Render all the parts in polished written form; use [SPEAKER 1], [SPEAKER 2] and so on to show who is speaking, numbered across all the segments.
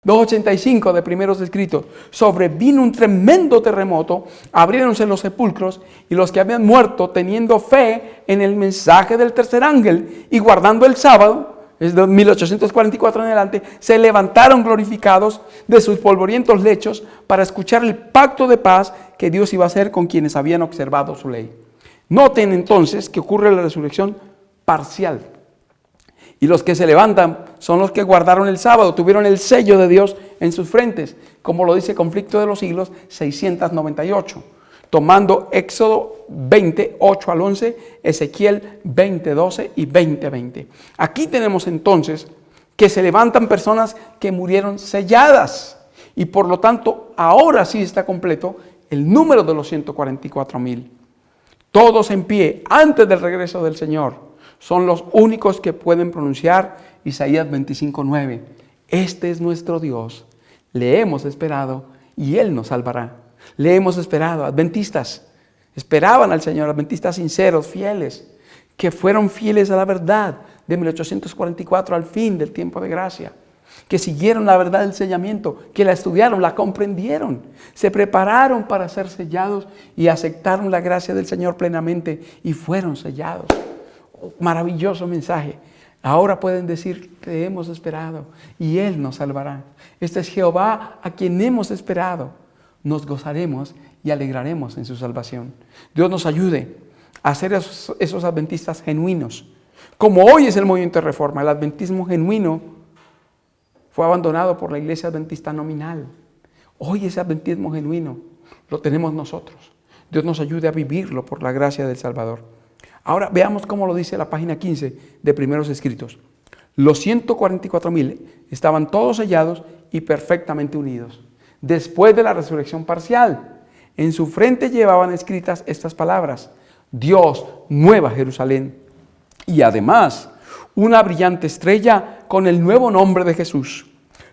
[SPEAKER 1] 2:85 de Primeros Escritos. Sobrevino un tremendo terremoto, abriéronse los sepulcros y los que habían muerto, teniendo fe en el mensaje del tercer ángel y guardando el sábado, es de 1844 en adelante, se levantaron glorificados de sus polvorientos lechos para escuchar el pacto de paz que Dios iba a hacer con quienes habían observado su ley. Noten entonces que ocurre la resurrección parcial. Y los que se levantan son los que guardaron el sábado, tuvieron el sello de Dios en sus frentes, como lo dice Conflicto de los Siglos 698, tomando Éxodo 20, 8 al 11, Ezequiel 20, 12 y 20, 20. Aquí tenemos entonces que se levantan personas que murieron selladas, y por lo tanto ahora sí está completo el número de los 144,000. Todos en pie antes del regreso del Señor. Son los únicos que pueden pronunciar Isaías 25:9. Este es nuestro Dios, le hemos esperado y Él nos salvará. Le hemos esperado. Adventistas esperaban al Señor, adventistas sinceros, fieles, que fueron fieles a la verdad de 1844 al fin del tiempo de gracia, que siguieron la verdad del sellamiento, que la estudiaron, la comprendieron, se prepararon para ser sellados y aceptaron la gracia del Señor plenamente y fueron sellados. Maravilloso mensaje. Ahora pueden decir que hemos esperado y Él nos salvará. Este es Jehová a quien hemos esperado. Nos gozaremos y alegraremos en su salvación. Dios nos ayude a ser esos adventistas genuinos. Como hoy es el movimiento de reforma, el adventismo genuino fue abandonado por la iglesia adventista nominal. Hoy ese adventismo genuino lo tenemos nosotros. Dios nos ayude a vivirlo por la gracia del Salvador. Ahora veamos cómo lo dice la página 15 de Primeros Escritos. Los 144,000 estaban todos sellados y perfectamente unidos. Después de la resurrección parcial, en su frente llevaban escritas estas palabras: Dios, Nueva Jerusalén. Y además, una brillante estrella con el nuevo nombre de Jesús.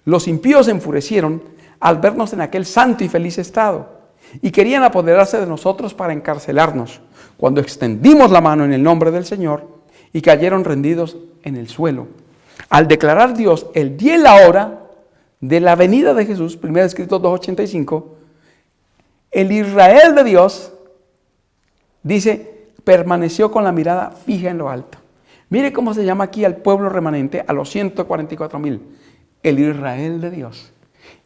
[SPEAKER 1] Los impíos se enfurecieron al vernos en aquel santo y feliz estado y querían apoderarse de nosotros para encarcelarnos, cuando extendimos la mano en el nombre del Señor y cayeron rendidos en el suelo. Al declarar Dios el día y la hora de la venida de Jesús, 1 Escritos 2:85, el Israel de Dios, dice, permaneció con la mirada fija en lo alto. Mire cómo se llama aquí al pueblo remanente, a los 144,000, el Israel de Dios.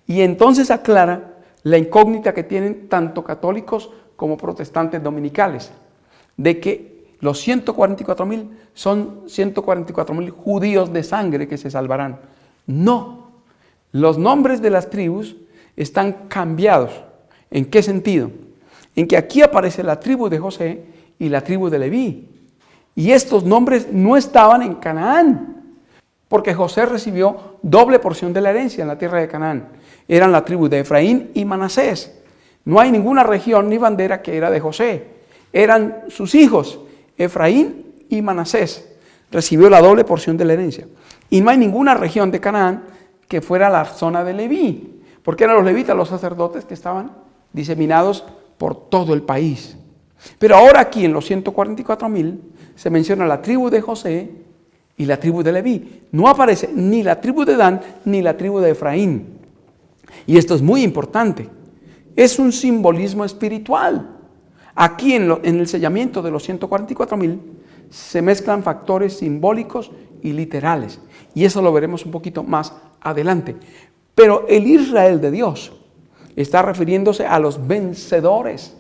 [SPEAKER 1] Y entonces aclara la incógnita que tienen tanto católicos como protestantes dominicales, de que los 144,000 son 144,000 judíos de sangre que se salvarán. No, los nombres de las tribus están cambiados. ¿En qué sentido? En que aquí aparece la tribu de José y la tribu de Leví. Y estos nombres no estaban en Canaán, porque José recibió doble porción de la herencia en la tierra de Canaán. Eran la tribu de Efraín y Manasés. No hay ninguna región ni bandera que era de José. Eran sus hijos, Efraín y Manasés. Recibió la doble porción de la herencia. Y no hay ninguna región de Canaán que fuera la zona de Leví, porque eran los levitas, los sacerdotes que estaban diseminados por todo el país. Pero ahora aquí en los 144,000 se menciona la tribu de José y la tribu de Leví. No aparece ni la tribu de Dan ni la tribu de Efraín. Y esto es muy importante. Es un simbolismo espiritual. Aquí en el sellamiento de los 144,000 se mezclan factores simbólicos y literales. Y eso lo veremos un poquito más adelante. Pero el Israel de Dios está refiriéndose a los vencedores.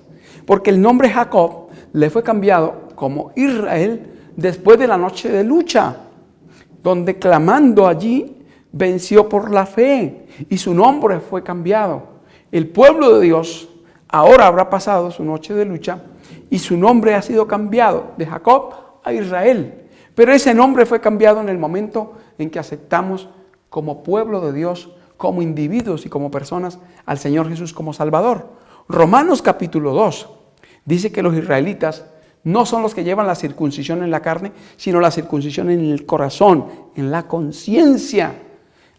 [SPEAKER 1] Porque el nombre Jacob le fue cambiado como Israel después de la noche de lucha, donde clamando allí venció por la fe y su nombre fue cambiado. El pueblo de Dios ahora habrá pasado su noche de lucha y su nombre ha sido cambiado de Jacob a Israel. Pero ese nombre fue cambiado en el momento en que aceptamos como pueblo de Dios, como individuos y como personas al Señor Jesús como Salvador. Romanos capítulo 2 dice que los israelitas no son los que llevan la circuncisión en la carne, sino la circuncisión en el corazón, en la conciencia.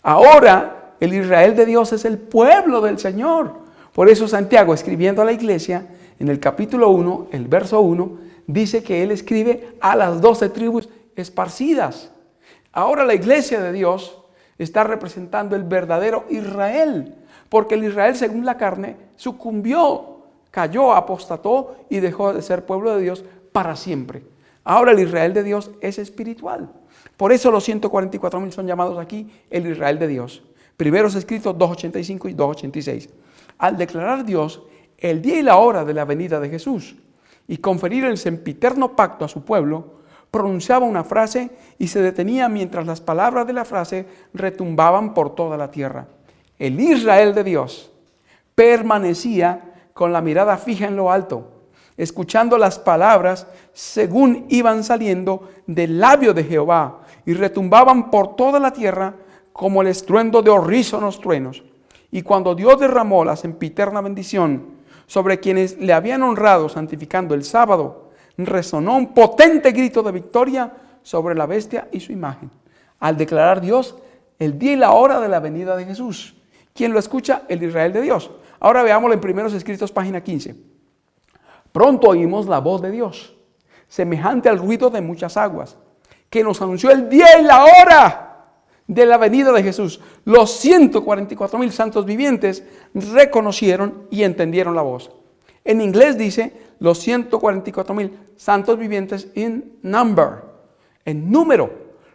[SPEAKER 1] Ahora el Israel de Dios es el pueblo del Señor. Por eso Santiago, escribiendo a la iglesia, en el capítulo 1, el verso 1, dice que él escribe a las 12 tribus esparcidas. Ahora la iglesia de Dios está representando el verdadero Israel, porque el Israel según la carne sucumbió, cayó, apostató y dejó de ser pueblo de Dios para siempre. Ahora el Israel de Dios es espiritual. Por eso los 144,000 son llamados aquí el Israel de Dios. Primeros escritos 2:85 y 2:86. Al declarar Dios el día y la hora de la venida de Jesús y conferir el sempiterno pacto a su pueblo, pronunciaba una frase y se detenía mientras las palabras de la frase retumbaban por toda la tierra. El Israel de Dios permanecía con la mirada fija en lo alto, escuchando las palabras según iban saliendo del labio de Jehová y retumbaban por toda la tierra como el estruendo de horrísonos truenos. Y cuando Dios derramó la sempiterna bendición sobre quienes le habían honrado santificando el sábado, resonó un potente grito de victoria sobre la bestia y su imagen. Al declarar Dios el día y la hora de la venida de Jesús. ¿Quién lo escucha? El Israel de Dios. Ahora veámoslo en Primeros Escritos, página 15. Pronto oímos la voz de Dios, semejante al ruido de muchas aguas, que nos anunció el día y la hora de la venida de Jesús. Los 144,000 santos vivientes reconocieron y entendieron la voz. En inglés dice los 144,000 santos vivientes in number, en número.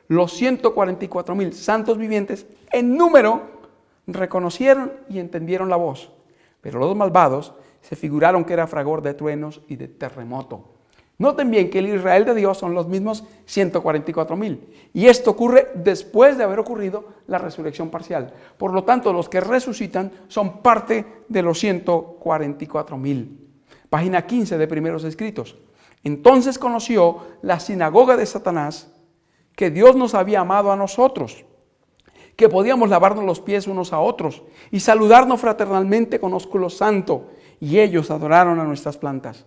[SPEAKER 1] Los 144,000 santos vivientes en número reconocieron y entendieron la voz. Pero los malvados se figuraron que era fragor de truenos y de terremoto. Noten bien que el Israel de Dios son los mismos 144,000. Y esto ocurre después de haber ocurrido la resurrección parcial. Por lo tanto, los que resucitan son parte de los 144,000. Página 15 de Primeros Escritos. Entonces conoció la sinagoga de Satanás que Dios nos había amado a nosotros, que podíamos lavarnos los pies unos a otros y saludarnos fraternalmente con ósculo santo. Y ellos adoraron a nuestras plantas.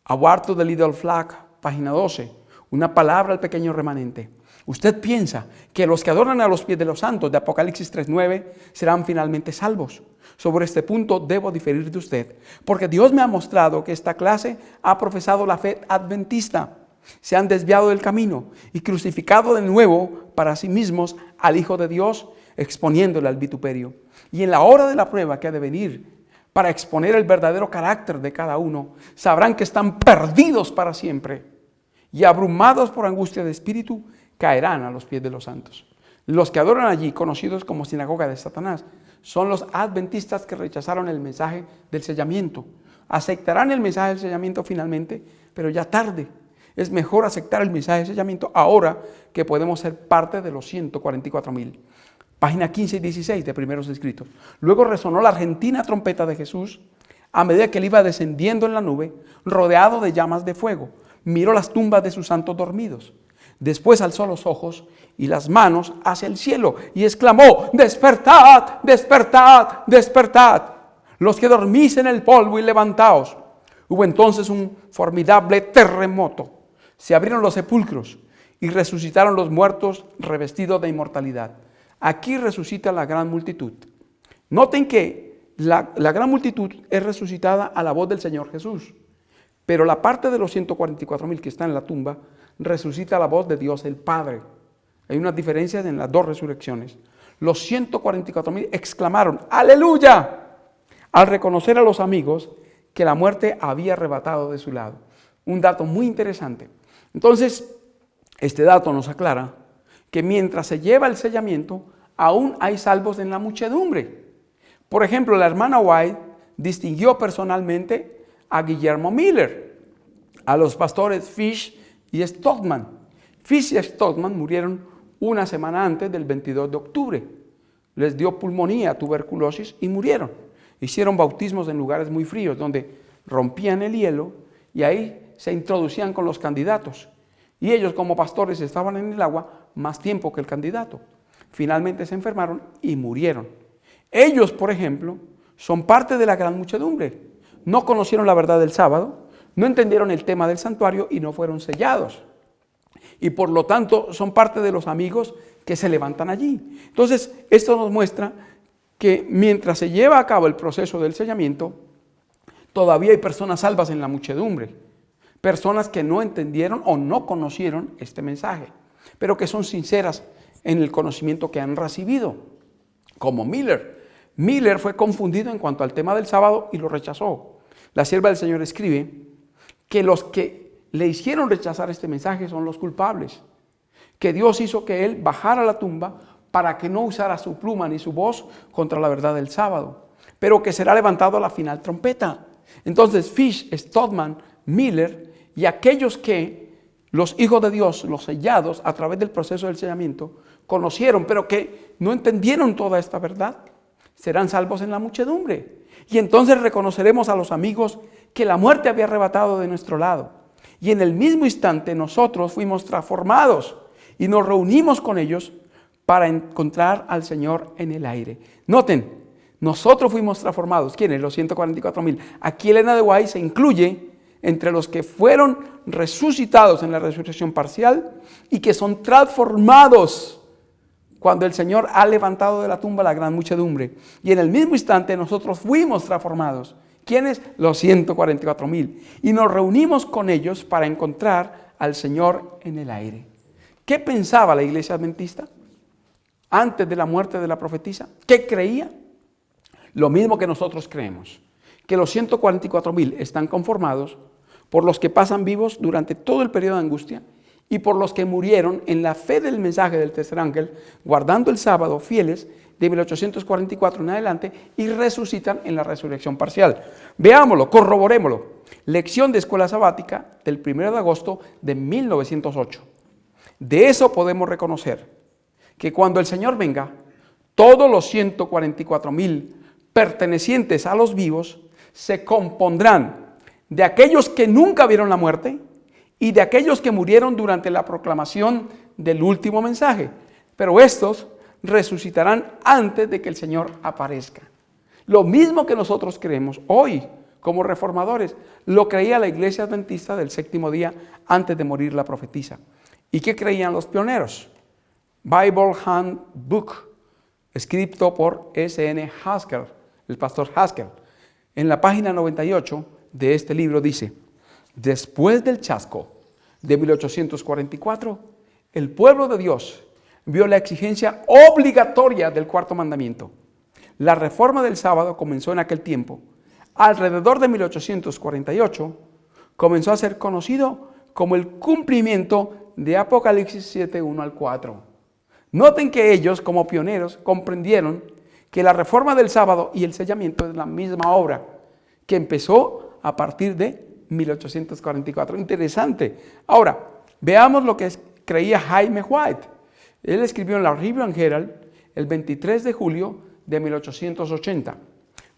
[SPEAKER 1] A word to the little flock, página 12. Una palabra al pequeño remanente. Usted piensa que los que adoran a los pies de los santos de Apocalipsis 3:9 serán finalmente salvos. Sobre este punto debo diferir de usted, porque Dios me ha mostrado que esta clase ha profesado la fe adventista. Se han desviado del camino y crucificado de nuevo para sí mismos al Hijo de Dios, exponiéndole al vituperio. Y en la hora de la prueba que ha de venir, para exponer el verdadero carácter de cada uno, sabrán que están perdidos para siempre y abrumados por angustia de espíritu, caerán a los pies de los santos. Los que adoran allí, conocidos como sinagoga de Satanás, son los adventistas que rechazaron el mensaje del sellamiento. Aceptarán el mensaje del sellamiento finalmente, pero ya tarde. Es mejor aceptar el mensaje del sellamiento ahora que podemos ser parte de los 144,000. Página 15 y 16 de Primeros Escritos. Luego resonó la argentina trompeta de Jesús a medida que él iba descendiendo en la nube, rodeado de llamas de fuego. Miró las tumbas de sus santos dormidos. Después alzó los ojos y las manos hacia el cielo y exclamó: despertad, despertad, despertad, los que dormís en el polvo, y levantaos. Hubo entonces un formidable terremoto. Se abrieron los sepulcros y resucitaron los muertos revestidos de inmortalidad. Aquí resucita la gran multitud. Noten que la gran multitud es resucitada a la voz del Señor Jesús. Pero la parte de los 144,000 que está en la tumba resucita a la voz de Dios el Padre. Hay unas diferencias en las dos resurrecciones. Los 144,000 exclamaron ¡aleluya!, al reconocer a los amigos que la muerte había arrebatado de su lado. Un dato muy interesante. Entonces, este dato nos aclara que mientras se lleva el sellamiento, aún hay salvos en la muchedumbre. Por ejemplo, la hermana White distinguió personalmente a Guillermo Miller, a los pastores Fish y Stockman. Fish y Stockman murieron una semana antes del 22 de octubre. Les dio pulmonía, tuberculosis y murieron. Hicieron bautismos en lugares muy fríos donde rompían el hielo y ahí se introducían con los candidatos. Y ellos como pastores estaban en el agua más tiempo que el candidato. Finalmente se enfermaron y murieron. Ellos, por ejemplo, son parte de la gran muchedumbre. No conocieron la verdad del sábado, no entendieron el tema del santuario y no fueron sellados. Y por lo tanto son parte de los amigos que se levantan allí. Entonces, esto nos muestra que mientras se lleva a cabo el proceso del sellamiento, todavía hay personas salvas en la muchedumbre. Personas que no entendieron o no conocieron este mensaje, pero que son sinceras en el conocimiento que han recibido, como Miller. Miller fue confundido en cuanto al tema del sábado y lo rechazó. La sierva del Señor escribe que los que le hicieron rechazar este mensaje son los culpables, que Dios hizo que él bajara a la tumba para que no usara su pluma ni su voz contra la verdad del sábado, pero que será levantado a la final trompeta. Entonces Fish, Stodman, Miller y aquellos que los hijos de Dios, los sellados a través del proceso del sellamiento, conocieron, pero que no entendieron toda esta verdad, serán salvos en la muchedumbre. Y entonces reconoceremos a los amigos que la muerte había arrebatado de nuestro lado. Y en el mismo instante nosotros fuimos transformados y nos reunimos con ellos para encontrar al Señor en el aire. Noten, nosotros fuimos transformados. ¿Quiénes? Los 144,000. Aquí Elena de White se incluye entre los que fueron resucitados en la resurrección parcial y que son transformados cuando el Señor ha levantado de la tumba la gran muchedumbre. Y en el mismo instante nosotros fuimos transformados. ¿Quiénes? Los 144,000. Y nos reunimos con ellos para encontrar al Señor en el aire. ¿Qué pensaba la iglesia adventista antes de la muerte de la profetisa? ¿Qué creía? Lo mismo que nosotros creemos, que los 144,000 están conformados por los que pasan vivos durante todo el periodo de angustia y por los que murieron en la fe del mensaje del tercer ángel, guardando el sábado, fieles de 1844 en adelante, y resucitan en la resurrección parcial. Veámoslo, corroborémoslo. Lección de escuela sabática del 1 de agosto de 1908. De eso podemos reconocer que cuando el Señor venga, todos los 144,000 pertenecientes a los vivos se compondrán de aquellos que nunca vieron la muerte y de aquellos que murieron durante la proclamación del último mensaje. Pero estos resucitarán antes de que el Señor aparezca. Lo mismo que nosotros creemos hoy como reformadores, lo creía la iglesia adventista del séptimo día antes de morir la profetisa. ¿Y qué creían los pioneros? Bible Handbook, escrito por S.N. Haskell, el pastor Haskell. En la página 98 de este libro dice: después del chasco de 1844, el pueblo de Dios vio la exigencia obligatoria del cuarto mandamiento. La reforma del sábado comenzó en aquel tiempo. Alrededor de 1848 comenzó a ser conocido como el cumplimiento de Apocalipsis 7:1 al 4. Noten que ellos, como pioneros, comprendieron que la reforma del sábado y el sellamiento es la misma obra que empezó a partir de 1844. Interesante. Ahora, veamos lo que creía Jaime White. Él escribió en la Review and Herald el 23 de julio de 1880.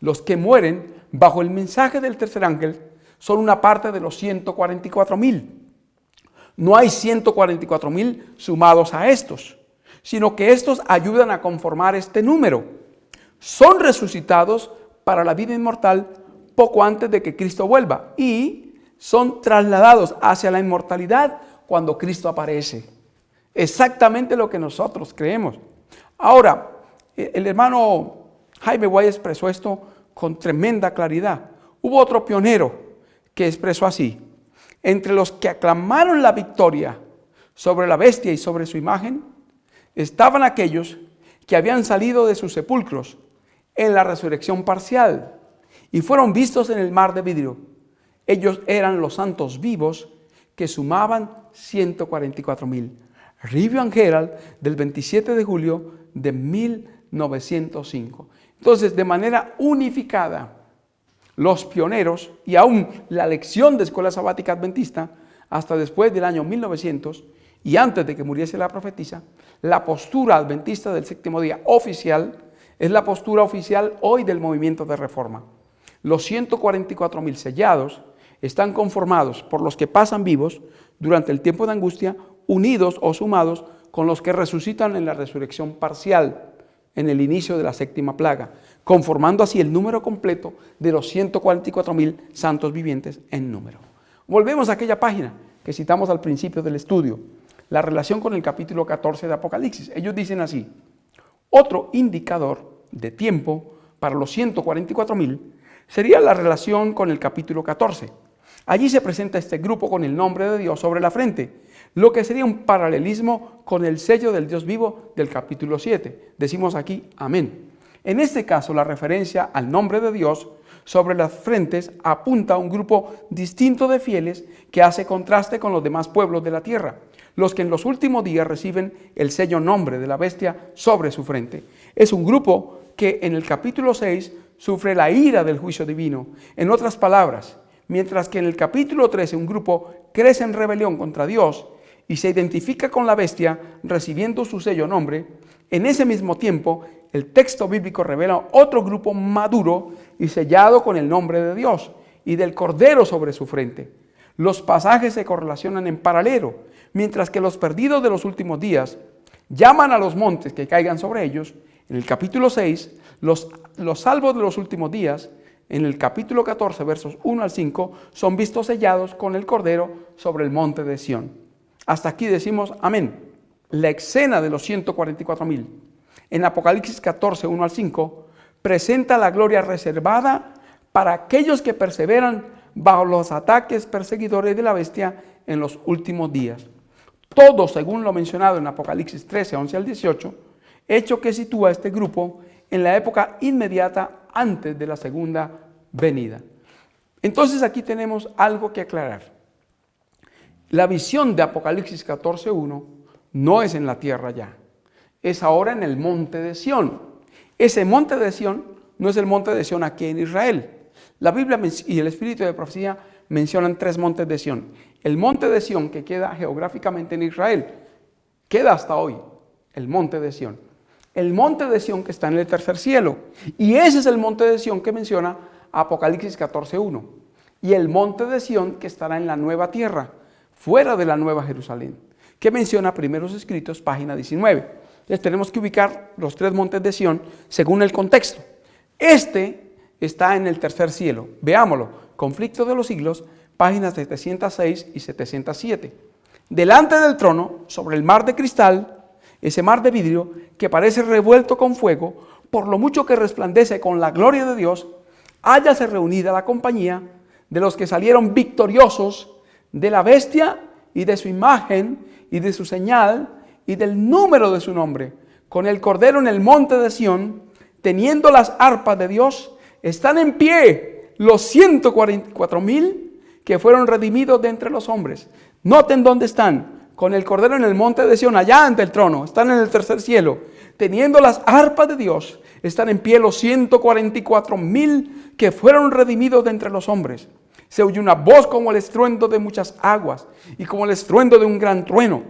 [SPEAKER 1] Los que mueren bajo el mensaje del tercer ángel son una parte de los 144,000. No hay 144,000 sumados a estos, sino que estos ayudan a conformar este número. Son resucitados para la vida inmortal poco antes de que Cristo vuelva y son trasladados hacia la inmortalidad cuando Cristo aparece. Exactamente lo que nosotros creemos. Ahora, el hermano Jaime White expresó esto con tremenda claridad. Hubo otro pionero que expresó así: entre los que aclamaron la victoria sobre la bestia y sobre su imagen, estaban aquellos que habían salido de sus sepulcros en la resurrección parcial y fueron vistos en el mar de vidrio. Ellos eran los santos vivos que sumaban 144,000. Review and Herald del 27 de julio de 1905. Entonces, de manera unificada, los pioneros y aún la lección de escuela sabática adventista, hasta después del año 1900 y antes de que muriese la profetisa, la postura adventista del séptimo día oficial es la postura oficial hoy del movimiento de reforma. Los 144,000 sellados están conformados por los que pasan vivos durante el tiempo de angustia, unidos o sumados con los que resucitan en la resurrección parcial, en el inicio de la séptima plaga, conformando así el número completo de los 144,000 santos vivientes en número. Volvemos a aquella página que citamos al principio del estudio, la relación con el capítulo 14 de Apocalipsis. Ellos dicen así: otro indicador de tiempo para los 144,000 sería la relación con el capítulo 14. Allí se presenta este grupo con el nombre de Dios sobre la frente, lo que sería un paralelismo con el sello del Dios vivo del capítulo 7. Decimos aquí, amén. En este caso, la referencia al nombre de Dios sobre las frentes apunta a un grupo distinto de fieles que hace contraste con los demás pueblos de la tierra, los que en los últimos días reciben el sello nombre de la bestia sobre su frente. Es un grupo que en el capítulo 6 sufre la ira del juicio divino. En otras palabras, mientras que en el capítulo 13 un grupo crece en rebelión contra Dios y se identifica con la bestia recibiendo su sello nombre, en ese mismo tiempo el texto bíblico revela otro grupo maduro y sellado con el nombre de Dios y del Cordero sobre su frente. Los pasajes se correlacionan en paralelo, mientras que los perdidos de los últimos días llaman a los montes que caigan sobre ellos. En el capítulo 6, los salvos de los últimos días, en el capítulo 14, versos 1 al 5, son vistos sellados con el Cordero sobre el monte de Sión. Hasta aquí decimos amén. La escena de los 144,000 en Apocalipsis 14, 1 al 5, presenta la gloria reservada para aquellos que perseveran bajo los ataques perseguidores de la bestia en los últimos días. Todo según lo mencionado en Apocalipsis 13, 11 al 18, hecho que sitúa a este grupo en la época inmediata antes de la segunda venida. Entonces aquí tenemos algo que aclarar. La visión de Apocalipsis 14:1 no es en la tierra ya, es ahora en el monte de Sión. Ese monte de Sión no es el monte de Sión aquí en Israel. La Biblia y el Espíritu de Profecía mencionan 3 montes de Sión. El monte de Sión, que queda geográficamente en Israel, queda hasta hoy, el monte de Sión. El monte de Sión que está en el tercer cielo. Y ese es el monte de Sión que menciona Apocalipsis 14:1. Y el monte de Sión que estará en la nueva tierra, fuera de la nueva Jerusalén, que menciona Primeros Escritos, página 19. Entonces tenemos que ubicar los 3 montes de Sión según el contexto. Este está en el tercer cielo. Veámoslo. Conflicto de los siglos, páginas 706 y 707. Delante del trono, sobre el mar de cristal, ese mar de vidrio que parece revuelto con fuego, por lo mucho que resplandece con la gloria de Dios, hállase reunida la compañía de los que salieron victoriosos de la bestia y de su imagen y de su señal y del número de su nombre, con el Cordero en el monte de Sión, teniendo las arpas de Dios. Están en pie los 144,000 que fueron redimidos de entre los hombres. Noten dónde están. Con el Cordero en el monte de Sión, allá ante el trono, están en el tercer cielo, teniendo las arpas de Dios, están en pie los 144,000 que fueron redimidos de entre los hombres. Se oye una voz como el estruendo de muchas aguas y como el estruendo de un gran trueno.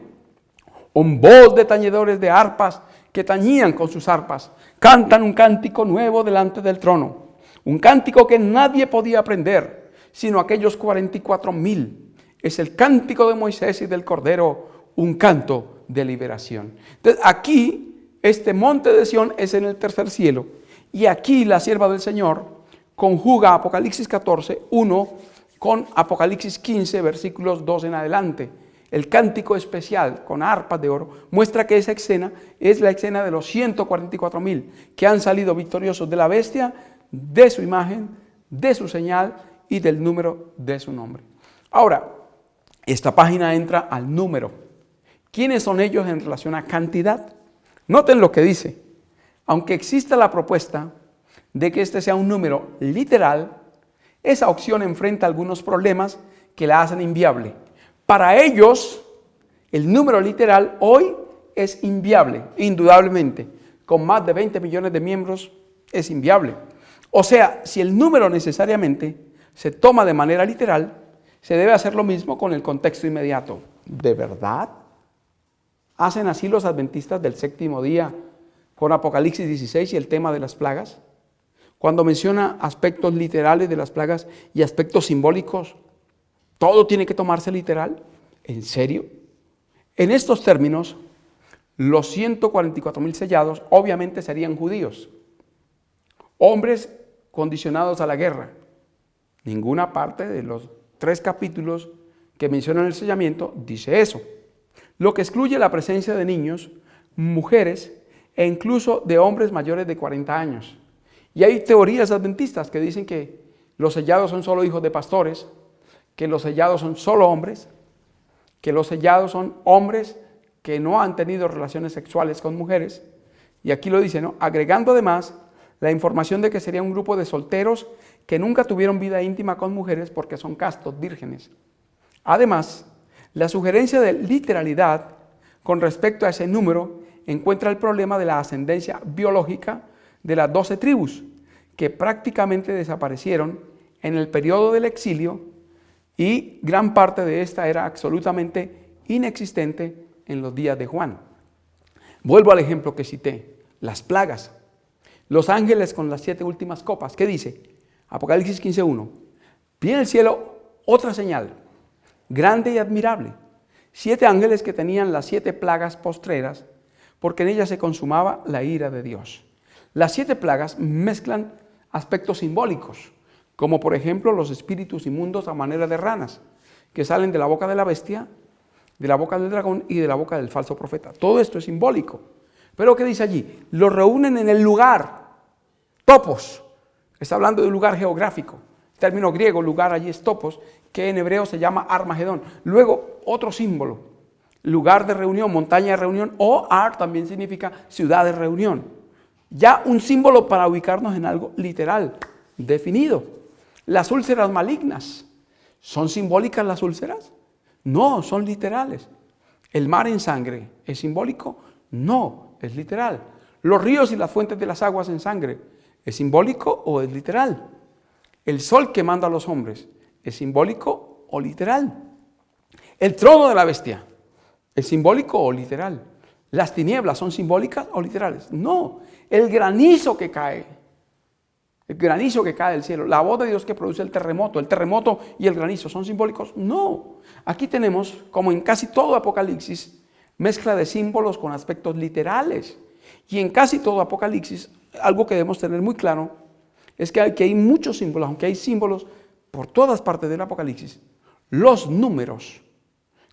[SPEAKER 1] Un voz de tañedores de arpas que tañían con sus arpas, cantan un cántico nuevo delante del trono, un cántico que nadie podía aprender, sino aquellos 44,000. Es el cántico de Moisés y del Cordero, un canto de liberación. Entonces aquí, este monte de Sión es en el tercer cielo. Y aquí la sierva del Señor conjuga Apocalipsis 14, 1 con Apocalipsis 15, versículos 2 en adelante. El cántico especial con arpas de oro muestra que esa escena es la escena de los 144,000 que han salido victoriosos de la bestia, de su imagen, de su señal y del número de su nombre. Ahora, esta página entra al número. ¿Quiénes son ellos en relación a cantidad? Noten lo que dice. Aunque exista la propuesta de que este sea un número literal, esa opción enfrenta algunos problemas que la hacen inviable. Para ellos, el número literal hoy es inviable, indudablemente. Con más de 20 millones de miembros es inviable. O sea, si el número necesariamente se toma de manera literal, se debe hacer lo mismo con el contexto inmediato. ¿De verdad? ¿Hacen así los adventistas del séptimo día con Apocalipsis 16 y el tema de las plagas? Cuando menciona aspectos literales de las plagas y aspectos simbólicos, ¿todo tiene que tomarse literal? ¿En serio? En estos términos, los 144,000 sellados obviamente serían judíos, hombres condicionados a la guerra. Ninguna parte de los 3 capítulos que mencionan el sellamiento dice eso, lo que excluye la presencia de niños, mujeres e incluso de hombres mayores de 40 años. Y hay teorías adventistas que dicen que los sellados son solo hijos de pastores, que los sellados son solo hombres, que los sellados son hombres que no han tenido relaciones sexuales con mujeres, y aquí lo dice, ¿no? Agregando además la información de que sería un grupo de solteros que nunca tuvieron vida íntima con mujeres porque son castos, vírgenes. Además, la sugerencia de literalidad con respecto a ese número encuentra el problema de la ascendencia biológica de las 12 tribus, que prácticamente desaparecieron en el periodo del exilio, y gran parte de esta era absolutamente inexistente en los días de Juan. Vuelvo al ejemplo que cité, las plagas. Los ángeles con las 7 últimas copas. ¿Qué dice? Apocalipsis 15:1. Vi en el cielo otra señal, grande y admirable. 7 ángeles que tenían las 7 plagas postreras, porque en ellas se consumaba la ira de Dios. Las 7 plagas mezclan aspectos simbólicos, como por ejemplo los espíritus inmundos a manera de ranas, que salen de la boca de la bestia, de la boca del dragón y de la boca del falso profeta. Todo esto es simbólico. Pero ¿qué dice allí? Los reúnen en el lugar, topos. Está hablando de un lugar geográfico. El término griego, lugar, allí es topos, que en hebreo se llama Armagedón. Luego, otro símbolo, lugar de reunión, montaña de reunión, o Ar también significa ciudad de reunión. Ya un símbolo para ubicarnos en algo literal, definido. Las úlceras malignas, ¿son simbólicas las úlceras? No, son literales. ¿El mar en sangre es simbólico? No, es literal. ¿Los ríos y las fuentes de las aguas en sangre es simbólico o es literal? ¿El sol quemando a los hombres es simbólico o literal? ¿El trono de la bestia es simbólico o literal? ¿Las tinieblas son simbólicas o literales? No, el granizo que cae del cielo, la voz de Dios que produce el terremoto y el granizo, ¿son simbólicos? No. Aquí tenemos, como en casi todo Apocalipsis, mezcla de símbolos con aspectos literales. Y en casi todo Apocalipsis, algo que debemos tener muy claro, es que hay muchos símbolos, aunque hay símbolos por todas partes del Apocalipsis, los números,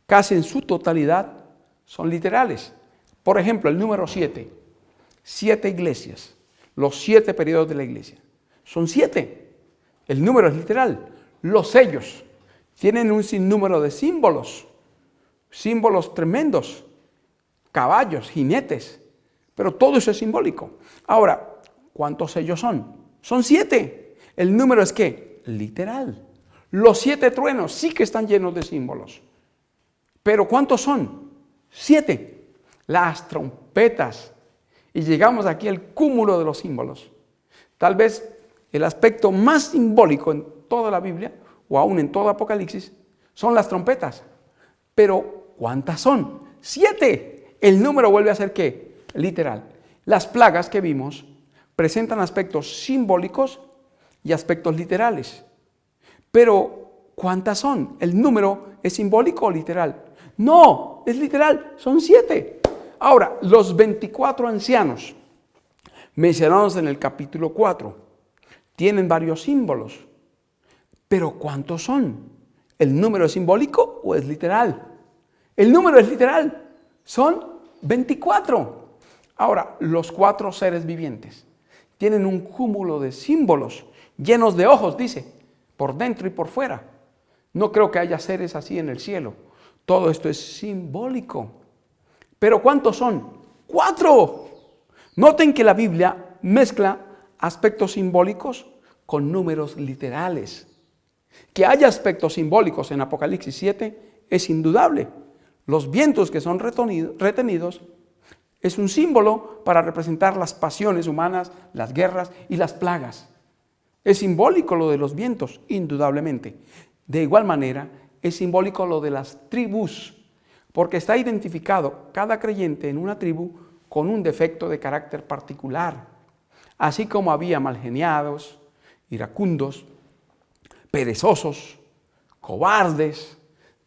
[SPEAKER 1] casi en su totalidad, son literales. Por ejemplo, el número 7, 7 iglesias, los 7 periodos de la iglesia. Son 7. El número es literal. Los sellos tienen un sinnúmero de símbolos tremendos, caballos, jinetes, pero todo eso es simbólico. Ahora, ¿cuántos sellos son? Son 7. El número es ¿qué? Literal. Los 7 truenos sí que están llenos de símbolos. Pero ¿cuántos son? 7. Las trompetas. Y llegamos aquí al cúmulo de los símbolos. Tal vez el aspecto más simbólico en toda la Biblia, o aún en todo Apocalipsis, son las trompetas. Pero ¿cuántas son? 7. El número vuelve a ser ¿qué? Literal. Las plagas que vimos presentan aspectos simbólicos y aspectos literales. Pero ¿cuántas son? ¿El número es simbólico o literal? No, es literal, son 7. Ahora, los 24 ancianos mencionados en el capítulo 4 tienen varios símbolos. Pero ¿cuántos son? ¿El número es simbólico o es literal? El número es literal, son 24. Ahora, los 4 seres vivientes tienen un cúmulo de símbolos llenos de ojos, dice, por dentro y por fuera. No creo que haya seres así en el cielo. Todo esto es simbólico. ¿Pero cuántos son? 4. Noten que la Biblia mezcla aspectos simbólicos con números literales. Que haya aspectos simbólicos en Apocalipsis 7 es indudable. Los vientos que son retenidos es un símbolo para representar las pasiones humanas, las guerras y las plagas. Es simbólico lo de los vientos, indudablemente. De igual manera, es simbólico lo de las tribus, porque está identificado cada creyente en una tribu con un defecto de carácter particular. Así como había malgeniados, iracundos, perezosos, cobardes,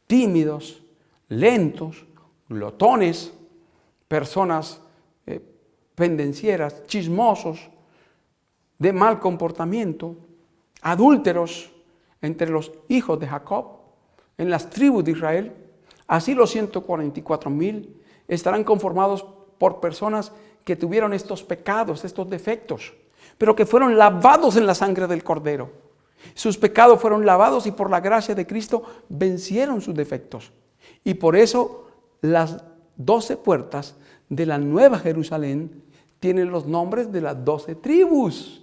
[SPEAKER 1] tímidos, lentos, glotones, personas pendencieras, chismosos, de mal comportamiento, adúlteros entre los hijos de Jacob, en las tribus de Israel. Así los 144,000 estarán conformados por personas que tuvieron estos pecados, estos defectos, pero que fueron lavados en la sangre del Cordero, Sus pecados fueron lavados y por la gracia de Cristo vencieron sus defectos. Y por eso las 12 puertas de la Nueva Jerusalén tienen los nombres de las 12 tribus.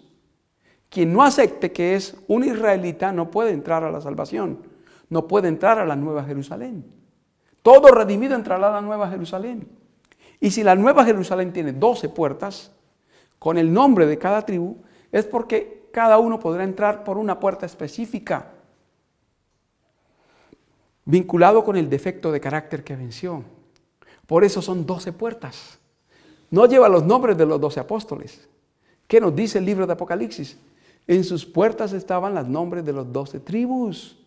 [SPEAKER 1] Quien no acepte que es un israelita no puede entrar a la salvación, no puede entrar a la Nueva Jerusalén. Todo redimido entrará a la Nueva Jerusalén. Y si la Nueva Jerusalén tiene 12 puertas, con el nombre de cada tribu, es porque cada uno podrá entrar por una puerta específica, vinculado con el defecto de carácter que venció. Por eso son 12 puertas. No lleva los nombres de los 12 apóstoles. ¿Qué nos dice el libro de Apocalipsis? En sus puertas estaban los nombres de los 12 tribus,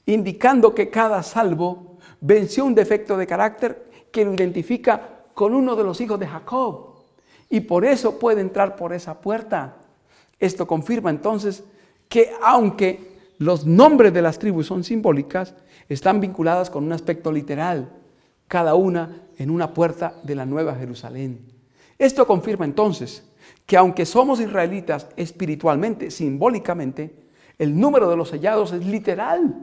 [SPEAKER 1] indicando que cada salvo venció un defecto de carácter que lo identifica con uno de los hijos de Jacob. Y por eso puede entrar por esa puerta. Esto confirma entonces que aunque los nombres de las tribus son simbólicas, están vinculadas con un aspecto literal, cada una en una puerta de la Nueva Jerusalén. Esto confirma entonces que aunque somos israelitas espiritualmente, simbólicamente, el número de los sellados es literal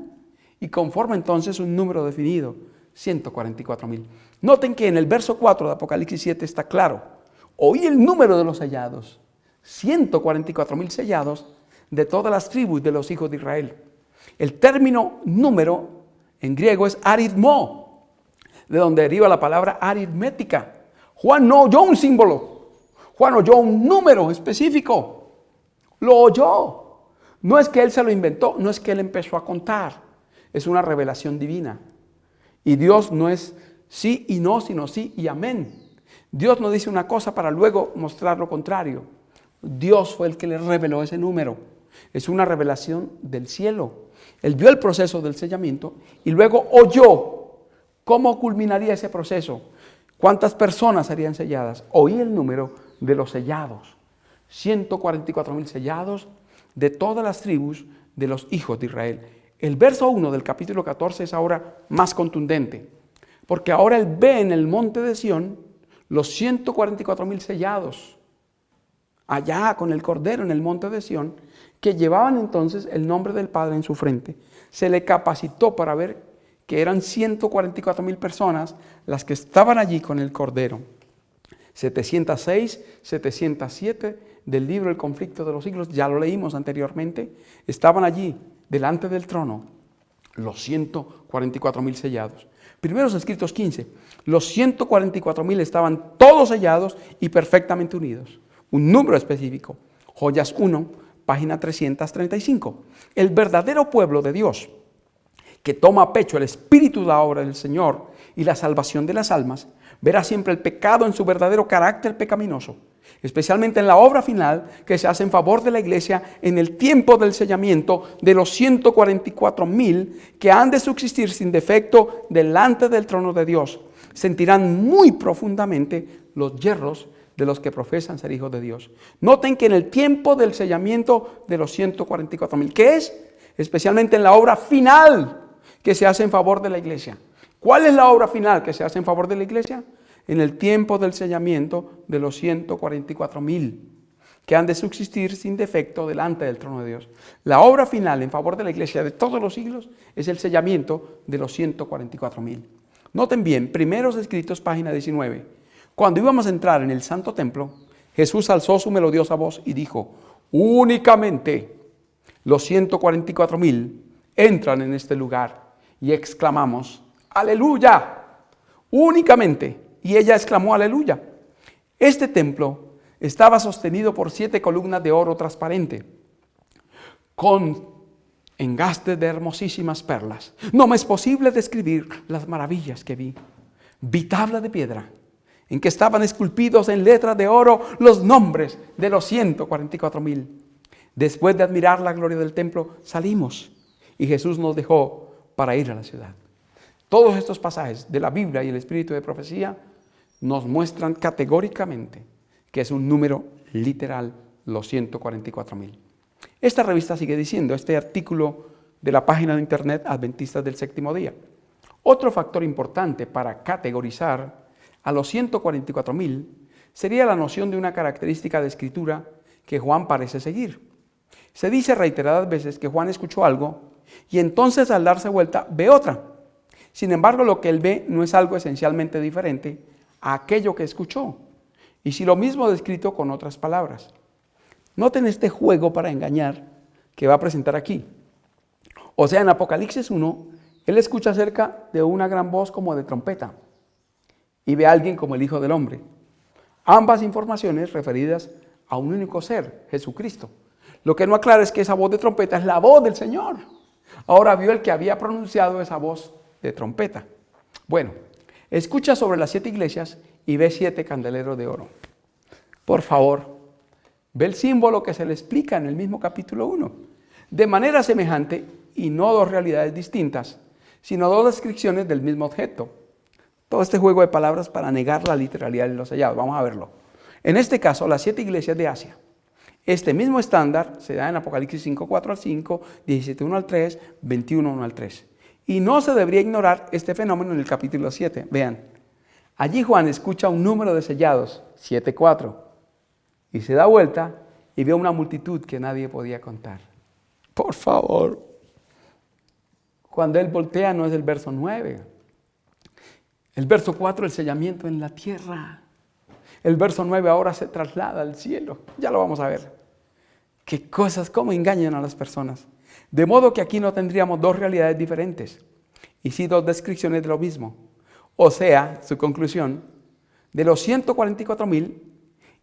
[SPEAKER 1] y conforma entonces un número definido, 144,000. Noten que en el verso 4 de Apocalipsis 7 está claro, oí el número de los sellados, 144,000 sellados de todas las tribus de los hijos de Israel. El término número en griego es aritmo, de donde deriva la palabra aritmética. Juan no oyó un símbolo, Juan oyó un número específico, lo oyó. No es que él se lo inventó, no es que él empezó a contar, es una revelación divina. Y Dios no es sí y no, sino sí y amén. Dios no dice una cosa para luego mostrar lo contrario. Dios fue el que le reveló ese número. Es una revelación del cielo. Él vio el proceso del sellamiento y luego oyó cómo culminaría ese proceso. ¿Cuántas personas serían selladas? Oí el número de los sellados. 144,000 sellados de todas las tribus de los hijos de Israel. El verso 1 del capítulo 14 es ahora más contundente, porque ahora él ve en el monte de Sión los 144,000 sellados, allá con el Cordero en el monte de Sión, que llevaban entonces el nombre del Padre en su frente. Se le capacitó para ver que eran 144,000 personas las que estaban allí con el Cordero. 706, 707 del libro El conflicto de los siglos, ya lo leímos anteriormente, estaban allí delante del trono los 144,000 sellados. Primeros escritos 15, los 144,000 estaban todos sellados y perfectamente unidos. Un número específico. Joyas 1, página 335. El verdadero pueblo de Dios, que toma a pecho el espíritu de la obra del Señor y la salvación de las almas, verá siempre el pecado en su verdadero carácter pecaminoso, especialmente en la obra final que se hace en favor de la iglesia en el tiempo del sellamiento de los 144,000 que han de subsistir sin defecto delante del trono de Dios. Sentirán muy profundamente los yerros de los que profesan ser hijos de Dios. Noten que en el tiempo del sellamiento de los 144,000, ¿qué es? Especialmente en la obra final que se hace en favor de la iglesia. ¿Cuál es la obra final que se hace en favor de la iglesia? En el tiempo del sellamiento de los 144,000 que han de subsistir sin defecto delante del trono de Dios. La obra final en favor de la iglesia de todos los siglos es el sellamiento de los 144,000. Noten bien, Primeros Escritos, página 19. Cuando íbamos a entrar en el santo templo, Jesús alzó su melodiosa voz y dijo, únicamente los 144,000 entran en este lugar. Y exclamamos, aleluya, únicamente. Y ella exclamó, aleluya. Este templo estaba sostenido por 7 columnas de oro transparente, con engastes de hermosísimas perlas. No me es posible describir las maravillas que vi. Vi tabla de piedra, en que estaban esculpidos en letras de oro los nombres de los 144,000. Después de admirar la gloria del templo, salimos y Jesús nos dejó para ir a la ciudad. Todos estos pasajes de la Biblia y el espíritu de profecía nos muestran categóricamente que es un número literal, los 144,000. Esta revista sigue diciendo, este artículo de la página de internet Adventistas del Séptimo Día. Otro factor importante para categorizar a los 144,000 sería la noción de una característica de escritura que Juan parece seguir. Se dice reiteradas veces que Juan escuchó algo y entonces al darse vuelta ve otra. Sin embargo, lo que él ve no es algo esencialmente diferente a aquello que escuchó. Y si lo mismo descrito con otras palabras. Noten este juego para engañar que va a presentar aquí. O sea, en Apocalipsis 1, él escucha acerca de una gran voz como de trompeta y ve a alguien como el Hijo del Hombre. Ambas informaciones referidas a un único ser, Jesucristo. Lo que no aclara es que esa voz de trompeta es la voz del Señor. Ahora vio el que había pronunciado esa voz de trompeta. Bueno, escucha sobre las 7 iglesias y ve 7 candeleros de oro. Por favor, ve el símbolo que se le explica en el mismo capítulo 1. De manera semejante, y no 2 realidades distintas, sino 2 descripciones del mismo objeto. Todo este juego de palabras para negar la literalidad de los sellados. Vamos a verlo. En este caso, las 7 iglesias de Asia. Este mismo estándar se da en Apocalipsis 5, 4 al 5, 17, 1 al 3, 21, 1 al 3. Y no se debería ignorar este fenómeno en el capítulo 7. Vean, allí Juan escucha un número de sellados, 7, 4, y se da vuelta y ve una multitud que nadie podía contar. Por favor. Cuando él voltea no es el verso 9. El verso 4, el sellamiento en la tierra. El verso 9 ahora se traslada al cielo. Ya lo vamos a ver. Qué cosas, cómo engañan a las personas. De modo que aquí no tendríamos 2 realidades diferentes, y sí 2 descripciones de lo mismo. O sea, su conclusión, de los 144,000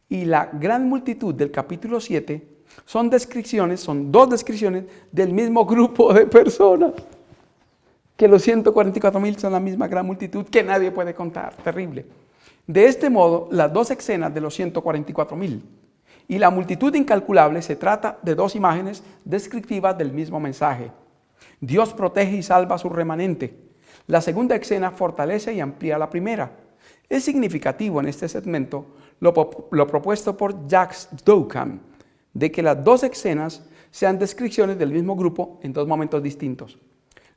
[SPEAKER 1] y la gran multitud del capítulo 7, son 2 descripciones del mismo grupo de personas. Que los 144,000 son la misma gran multitud que nadie puede contar. Terrible. De este modo, las 2 escenas de los 144,000 y la multitud incalculable se trata de 2 imágenes descriptivas del mismo mensaje. Dios protege y salva a su remanente. La segunda escena fortalece y amplía la primera. Es significativo en este segmento lo propuesto por Jacques Doukham, de que las 2 escenas sean descripciones del mismo grupo en 2 momentos distintos.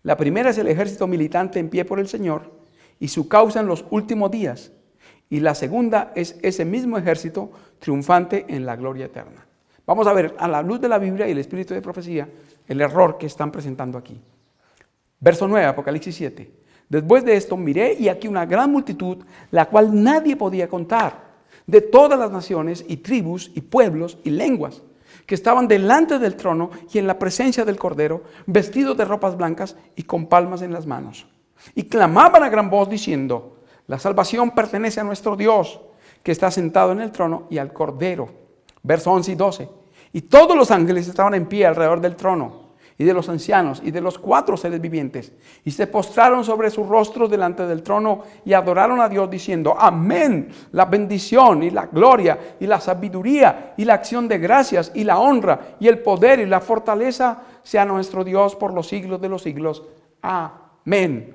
[SPEAKER 1] La primera es el ejército militante en pie por el Señor y su causa en los últimos días. Y la segunda es ese mismo ejército triunfante en la gloria eterna. Vamos a ver, a la luz de la Biblia y el espíritu de profecía, el error que están presentando aquí. Verso 9, Apocalipsis 7. Después de esto miré y aquí una gran multitud, la cual nadie podía contar, de todas las naciones y tribus y pueblos y lenguas, que estaban delante del trono y en la presencia del Cordero, vestidos de ropas blancas y con palmas en las manos. Y clamaban a gran voz diciendo: la salvación pertenece a nuestro Dios, que está sentado en el trono, y al Cordero. Versos 11 y 12. Y todos los ángeles estaban en pie alrededor del trono, y de los ancianos, y de los 4 seres vivientes. Y se postraron sobre sus rostros delante del trono, y adoraron a Dios, diciendo: amén, la bendición, y la gloria, y la sabiduría, y la acción de gracias, y la honra, y el poder, y la fortaleza, sea nuestro Dios por los siglos de los siglos. Amén.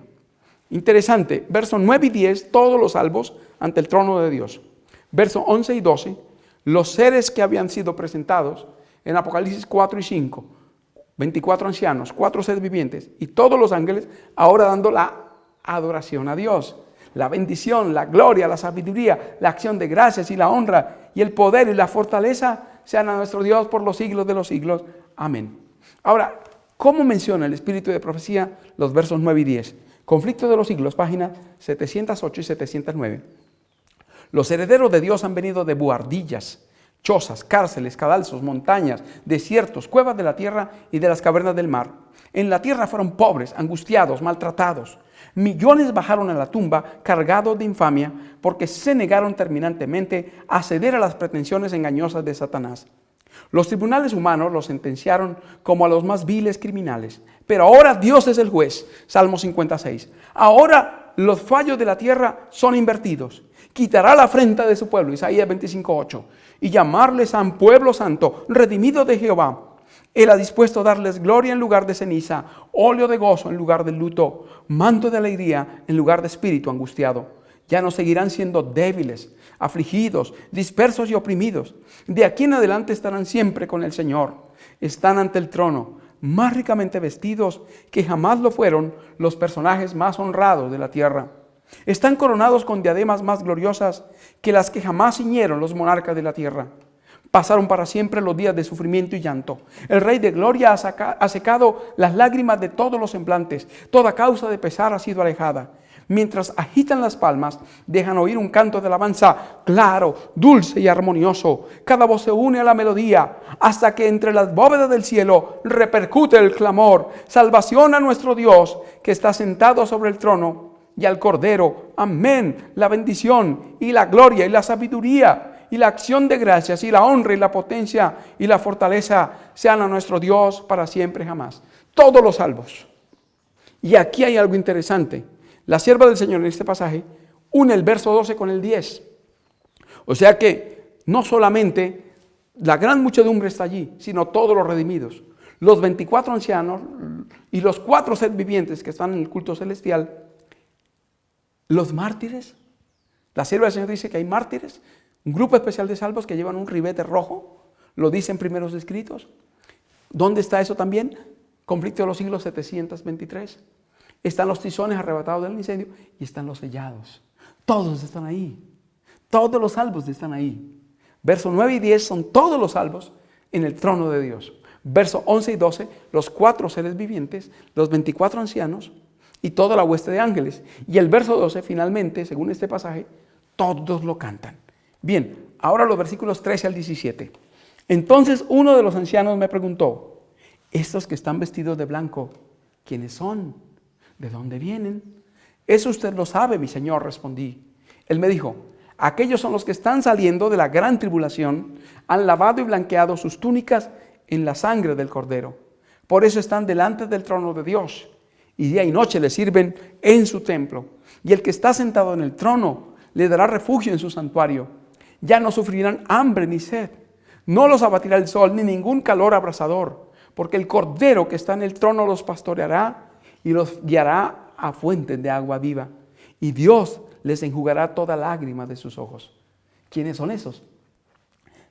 [SPEAKER 1] Interesante, versos 9 y 10, todos los salvos ante el trono de Dios. Versos 11 y 12, los seres que habían sido presentados en Apocalipsis 4 y 5, 24 ancianos, 4 seres vivientes y todos los ángeles ahora dando la adoración a Dios. La bendición, la gloria, la sabiduría, la acción de gracias y la honra y el poder y la fortaleza sean a nuestro Dios por los siglos de los siglos. Amén. Ahora, ¿cómo menciona el espíritu de profecía los versos 9 y 10? Conflicto de los siglos, páginas 708 y 709. Los herederos de Dios han venido de buhardillas, chozas, cárceles, cadalzos, montañas, desiertos, cuevas de la tierra y de las cavernas del mar. En la tierra fueron pobres, angustiados, maltratados. Millones bajaron a la tumba cargados de infamia porque se negaron terminantemente a ceder a las pretensiones engañosas de Satanás. Los tribunales humanos los sentenciaron como a los más viles criminales. Pero ahora Dios es el juez. Salmo 56. Ahora los fallos de la tierra son invertidos. Quitará la afrenta de su pueblo. Isaías 25:8. Y llamarles a un pueblo santo, redimido de Jehová. Él ha dispuesto a darles gloria en lugar de ceniza, óleo de gozo en lugar de luto, manto de alegría en lugar de espíritu angustiado. Ya no seguirán siendo débiles, afligidos, dispersos y oprimidos. De aquí en adelante estarán siempre con el Señor. Están ante el trono, más ricamente vestidos que jamás lo fueron los personajes más honrados de la tierra. Están coronados con diademas más gloriosas que las que jamás ciñeron los monarcas de la tierra. Pasaron para siempre los días de sufrimiento y llanto. El Rey de Gloria ha secado las lágrimas de todos los semblantes. Toda causa de pesar ha sido alejada. Mientras agitan las palmas, dejan oír un canto de alabanza claro, dulce y armonioso. Cada voz se une a la melodía, hasta que entre las bóvedas del cielo repercute el clamor. Salvación a nuestro Dios, que está sentado sobre el trono, y al Cordero. Amén. La bendición y la gloria y la sabiduría y la acción de gracias y la honra y la potencia y la fortaleza sean a nuestro Dios para siempre jamás. Todos los salvos. Y aquí hay algo interesante. La sierva del Señor en este pasaje une el verso 12 con el 10. O sea que no solamente la gran muchedumbre está allí, sino todos los redimidos. Los 24 ancianos y los 4 seres vivientes que están en el culto celestial. Los mártires. La sierva del Señor dice que hay mártires. Un grupo especial de salvos que llevan un ribete rojo. Lo dicen primeros escritos. ¿Dónde está eso también? Conflicto de los siglos 723. Están los tizones arrebatados del incendio y están los sellados. Todos están ahí. Todos los salvos están ahí. Versos 9 y 10 son todos los salvos en el trono de Dios. Versos 11 y 12, los 4 seres vivientes, los 24 ancianos y toda la hueste de ángeles. Y el verso 12, finalmente, según este pasaje, todos lo cantan. Bien, ahora los versículos 13 al 17. Entonces uno de los ancianos me preguntó: estos que están vestidos de blanco, ¿quiénes son? ¿De dónde vienen? Eso usted lo sabe, mi señor, respondí. Él me dijo: aquellos son los que están saliendo de la gran tribulación, han lavado y blanqueado sus túnicas en la sangre del Cordero. Por eso están delante del trono de Dios, y día y noche le sirven en su templo. Y el que está sentado en el trono le dará refugio en su santuario. Ya no sufrirán hambre ni sed. No los abatirá el sol ni ningún calor abrasador, porque el Cordero que está en el trono los pastoreará y los guiará a fuentes de agua viva. Y Dios les enjugará toda lágrima de sus ojos. ¿Quiénes son esos?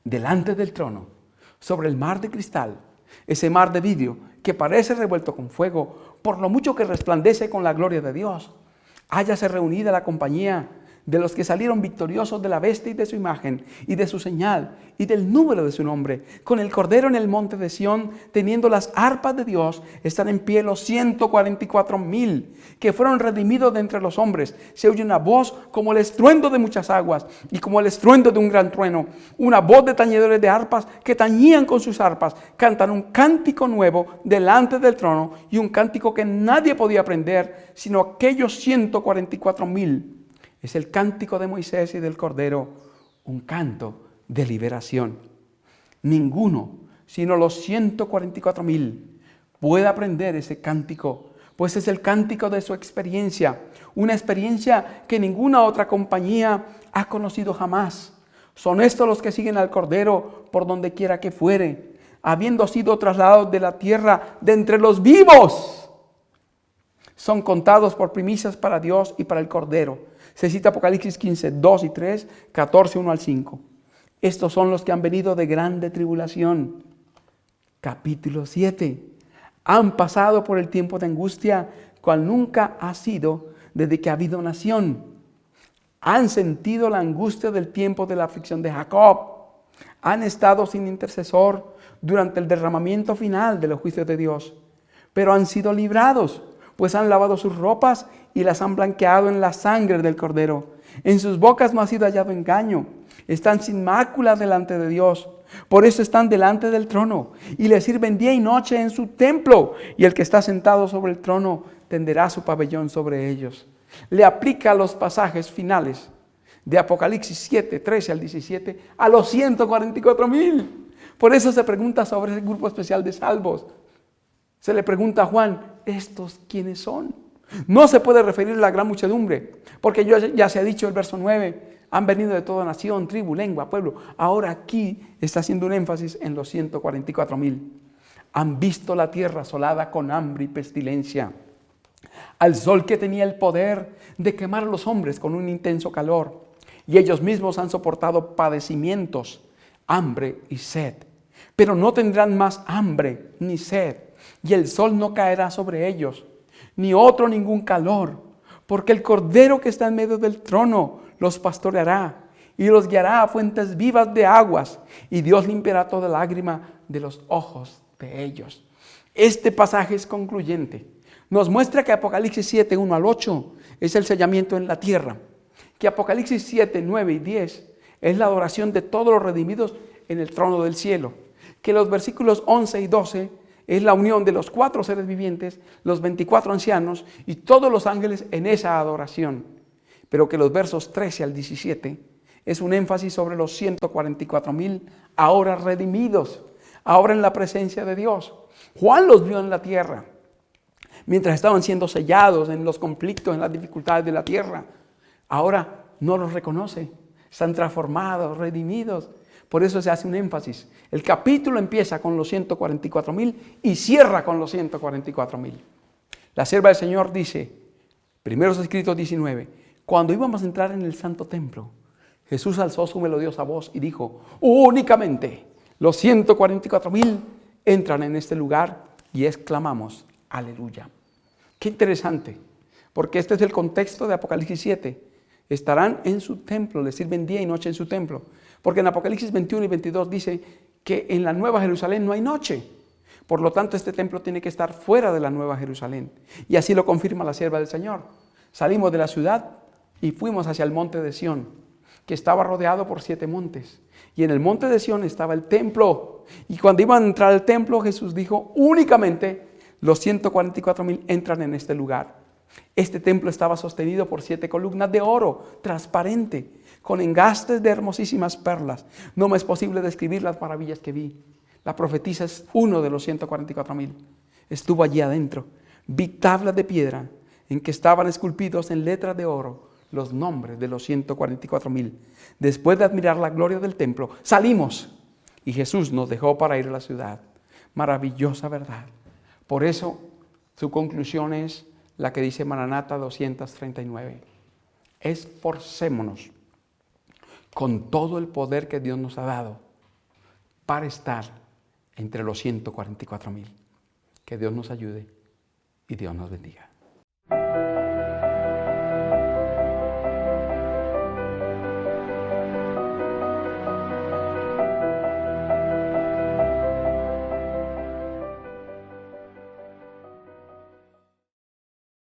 [SPEAKER 1] Delante del trono, sobre el mar de cristal, ese mar de vidrio que parece revuelto con fuego, por lo mucho que resplandece con la gloria de Dios. Hállase reunida la compañía de los que salieron victoriosos de la bestia y de su imagen, y de su señal, y del número de su nombre. Con el Cordero en el monte de Sión, teniendo las arpas de Dios, están en pie los 144,000, que fueron redimidos de entre los hombres. Se oye una voz como el estruendo de muchas aguas, y como el estruendo de un gran trueno. Una voz de tañedores de arpas, que tañían con sus arpas. Cantan un cántico nuevo delante del trono, y un cántico que nadie podía aprender, sino aquellos 144,000. Es el cántico de Moisés y del Cordero, un canto de liberación. Ninguno, sino los 144,000, puede aprender ese cántico, pues es el cántico de su experiencia, una experiencia que ninguna otra compañía ha conocido jamás. Son estos los que siguen al Cordero por donde quiera que fuere, habiendo sido trasladados de la tierra de entre los vivos. Son contados por primicias para Dios y para el Cordero. Se cita Apocalipsis 15, 2 y 3, 14, 1 al 5. Estos son los que han venido de grande tribulación. Capítulo 7. Han pasado por el tiempo de angustia, cual nunca ha sido desde que ha habido nación. Han sentido la angustia del tiempo de la aflicción de Jacob. Han estado sin intercesor durante el derramamiento final de los juicios de Dios. Pero han sido librados, pues han lavado sus ropas y las han blanqueado en la sangre del Cordero. En sus bocas no ha sido hallado engaño. Están sin mácula delante de Dios. Por eso están delante del trono y le sirven día y noche en su templo. Y el que está sentado sobre el trono tenderá su pabellón sobre ellos. Le aplica los pasajes finales de Apocalipsis 7, 13 al 17 a los 144,000. Por eso se pregunta sobre ese grupo especial de salvos. Se le pregunta a Juan: ¿estos quiénes son? No se puede referir a la gran muchedumbre, porque ya se ha dicho el verso 9, han venido de toda nación, tribu, lengua, pueblo. Ahora aquí está haciendo un énfasis en los 144,000. Han visto la tierra asolada con hambre y pestilencia, al sol que tenía el poder de quemar a los hombres con un intenso calor, y ellos mismos han soportado padecimientos, hambre y sed. Pero no tendrán más hambre ni sed, y el sol no caerá sobre ellos, ni ningún calor, porque el Cordero que está en medio del trono los pastoreará, y los guiará a fuentes vivas de aguas, y Dios limpiará toda lágrima de los ojos de ellos. Este pasaje es concluyente. Nos muestra que Apocalipsis 7, 1 al 8 es el sellamiento en la tierra, que Apocalipsis 7, 9 y 10 es la adoración de todos los redimidos en el trono del cielo, que los versículos 11 y 12 es la unión de los 4 seres vivientes, los 24 ancianos y todos los ángeles en esa adoración, pero que los versos 13 al 17 es un énfasis sobre los 144,000 ahora redimidos, ahora en la presencia de Dios. Juan los vio en la tierra, mientras estaban siendo sellados en los conflictos, en las dificultades de la tierra. Ahora no los reconoce, están transformados, redimidos. Por eso se hace un énfasis. El capítulo empieza con los 144,000 y cierra con los 144,000. La sierva del Señor dice, Primeros Escritos 19, cuando íbamos a entrar en el santo templo, Jesús alzó su melodiosa voz y dijo, únicamente los 144,000 entran en este lugar, y exclamamos, aleluya. Qué interesante, porque este es el contexto de Apocalipsis 7. Estarán en su templo, les sirven día y noche en su templo. Porque en Apocalipsis 21 y 22 dice que en la Nueva Jerusalén no hay noche. Por lo tanto, este templo tiene que estar fuera de la Nueva Jerusalén. Y así lo confirma la sierva del Señor. Salimos de la ciudad y fuimos hacia el monte de Sión, que estaba rodeado por 7 montes. Y en el monte de Sión estaba el templo. Y cuando iban a entrar al templo, Jesús dijo, únicamente los 144,000 entran en este lugar. Este templo estaba sostenido por 7 columnas de oro transparente, con engastes de hermosísimas perlas. No me es posible describir las maravillas que vi. La profetisa es uno de los 144,000. Estuvo allí adentro. Vi tablas de piedra en que estaban esculpidos en letras de oro los nombres de los 144,000. Después de admirar la gloria del templo, salimos y Jesús nos dejó para ir a la ciudad. Maravillosa verdad. Por eso su conclusión es la que dice Maranata 239. Esforcémonos con todo el poder que Dios nos ha dado para estar entre los 144,000. Que Dios nos ayude y Dios nos bendiga.